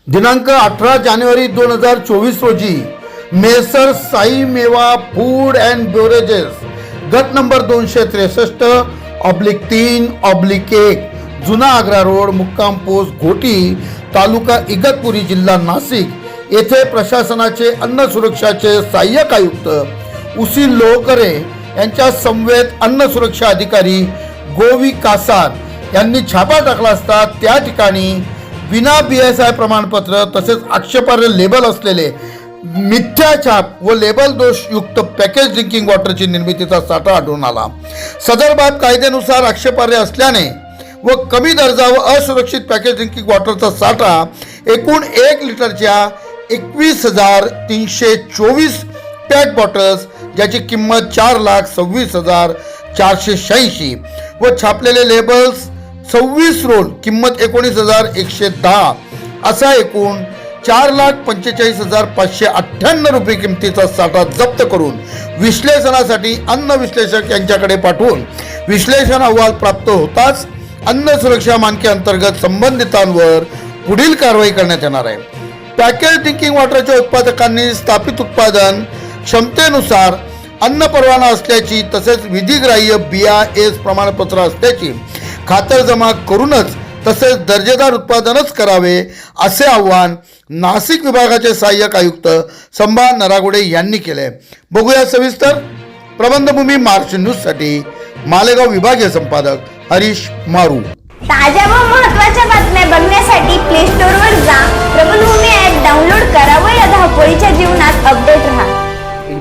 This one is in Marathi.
दिनांक 18 जानेवारी 2024 रोजी मेसर साई मेवा फूड अँड बेवरेजेस गट नंबर 263/3/1 जुना आग्रा रोड मुक्काम पोस्ट घोटी तालुका इगतपुरी जिल्हा नाशिक येथे प्रशासनाचे अन्न सुरक्षाचे सहाय्यक आयुक्त उसी लोहकरे यांच्या समवेत अन्न सुरक्षा अधिकारी गोवी कासार यांनी छापा टाकला असता त्या ठिकाणी विना BSI प्रमाणपत्र तसेच आक्षेपार्ह लेबल असलेले मिथ्या छाप व लेबल दोषयुक्त पॅकेज ड्रिंकिंग वॉटरची निर्मितीचा साठा आढळून आला। सदर बाब कायद्यानुसार आक्षेपार्ह असल्याने व कमी दर्जा व असुरक्षित पॅकेज ड्रिंकिंग वॉटरचा साठा एकूण 1 लिटरच्या 21,324 पॅक बॉटल्स ज्याची किंमत 4,26,486 व छापलेले लेबल्स 26 रोल किंमत 19,110 असा एकूण 4,45,598 रुपये किमतीचा साठा जप्त करून विश्लेषणासाठी अन्न विश्लेषक यांच्याकडे पाठवून विश्लेषण अहवाल प्राप्त होताच अन्न सुरक्षा मानके अंतर्गत संबंधितांवर पुढील कारवाई करण्यात येणार आहे। पॅकेज ड्रिंकिंग वॉटरच्या उत्पादकांनी स्थापित उत्पादन क्षमतेनुसार अन्न परवाना असल्याची तसेच विधिग्राह्य BIS प्रमाणपत्र असल्याची खातरजमा करूनच तसेच दर्जेदार उत्पादनच करावे असे आवाहन नाशिक विभागाचे सहाय्यक आयुक्त संभा नरागुडे यांनी केले। बघूया सविस्तर। प्रबंधभूमी महाराष्ट्र न्यूजसाठी मालेगाव विभागीय संपादक हरीश मारू। ताज्या व महत्त्वाच्या बातम्या बघण्यासाठी प्ले स्टोअरवर जा, प्रबंधभूमी ॲप डाउनलोड करा व या धावपळीच्या जीवनात अपडेट रहा।